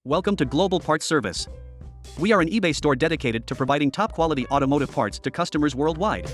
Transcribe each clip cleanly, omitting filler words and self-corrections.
Welcome to Global Parts Service. We are an eBay store dedicated to providing top-quality automotive parts to customers worldwide.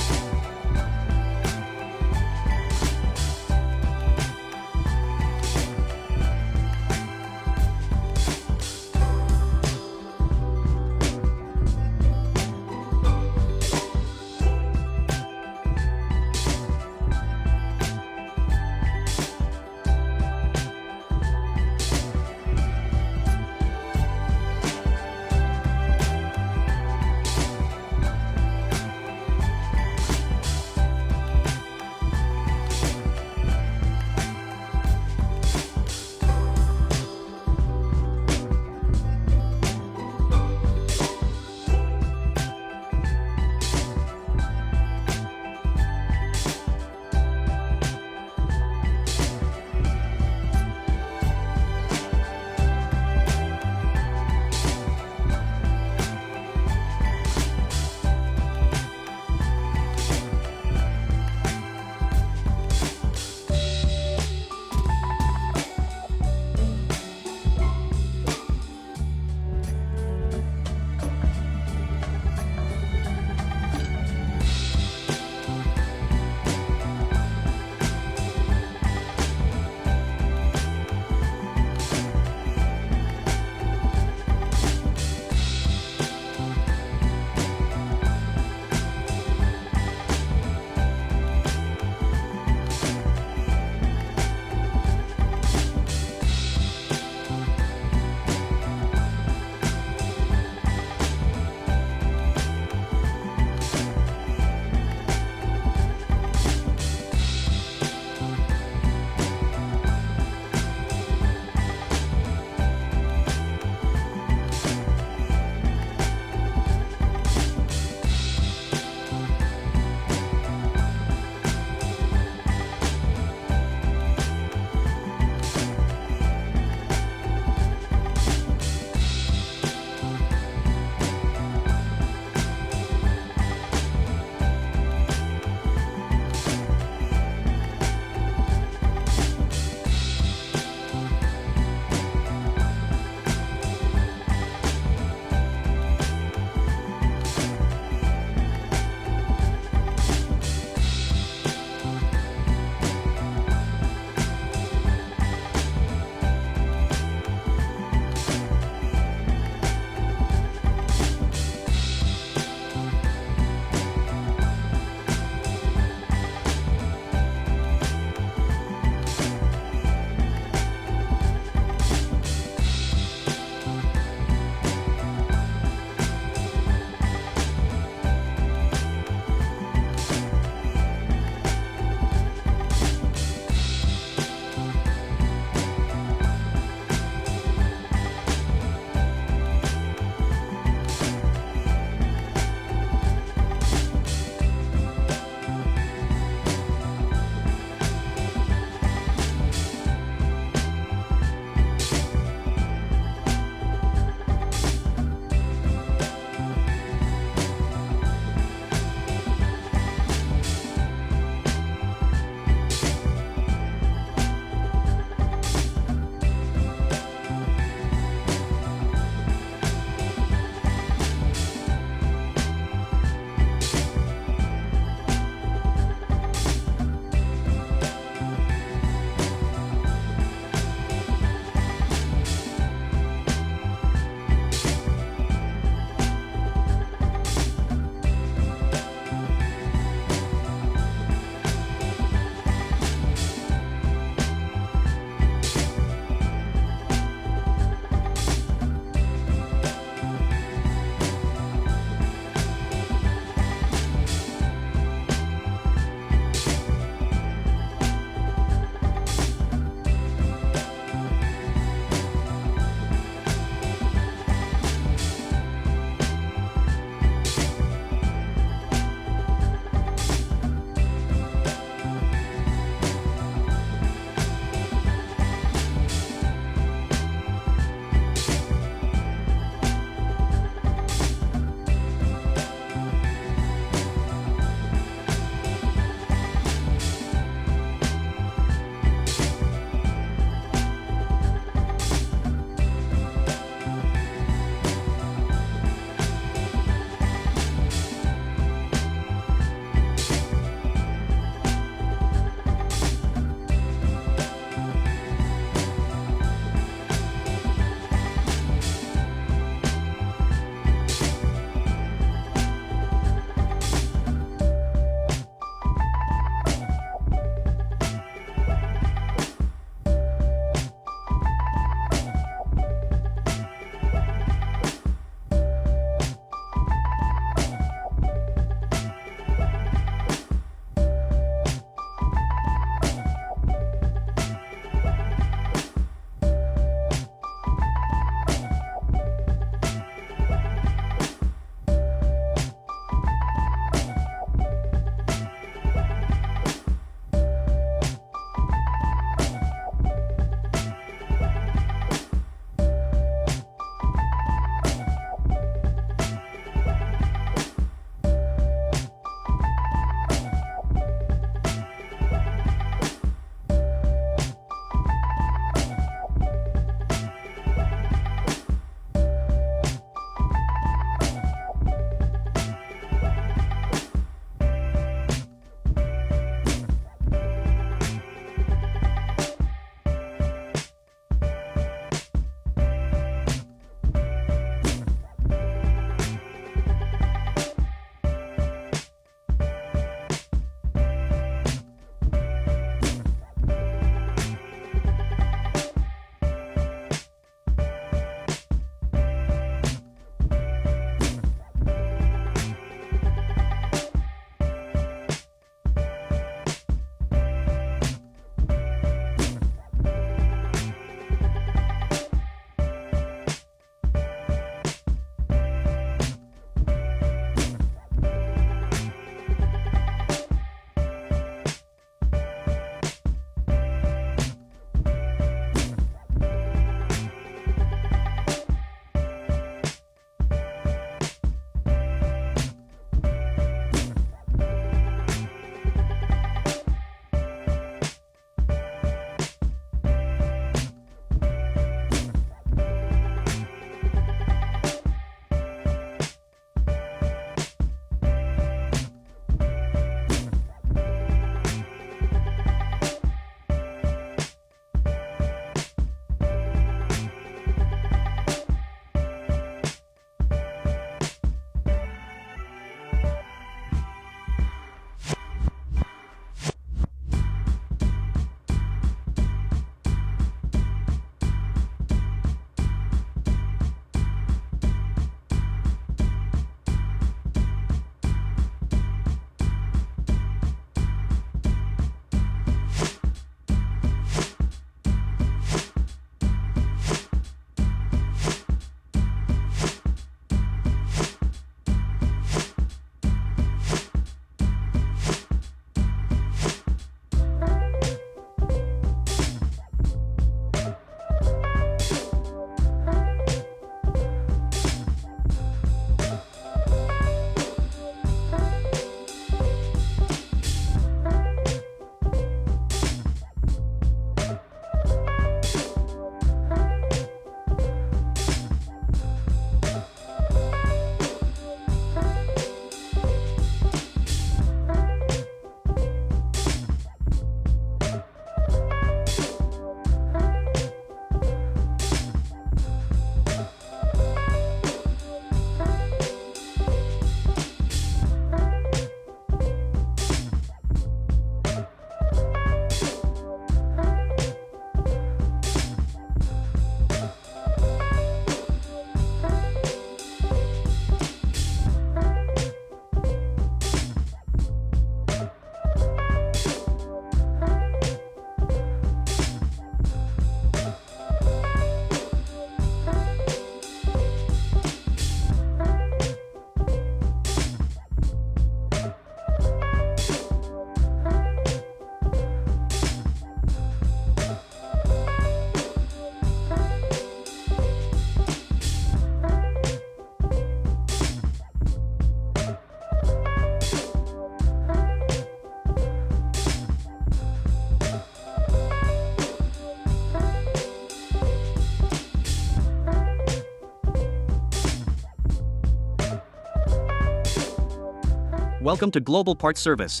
Welcome to Global Parts Service.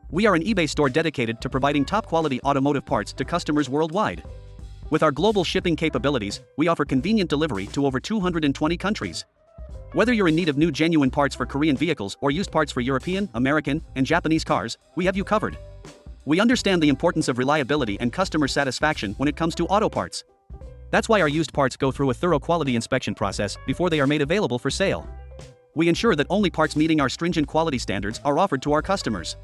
We are an eBay store dedicated to providing top-quality automotive parts to customers worldwide. With our global shipping capabilities, we offer convenient delivery to over 220 countries. Whether you're in need of new genuine parts for Korean vehicles or used parts for European, American, and Japanese cars, we have you covered. We understand the importance of reliability and customer satisfaction when it comes to auto parts. That's why our used parts go through a thorough quality inspection process before they are made available for sale. We ensure that only parts meeting our stringent quality standards are offered to our customers.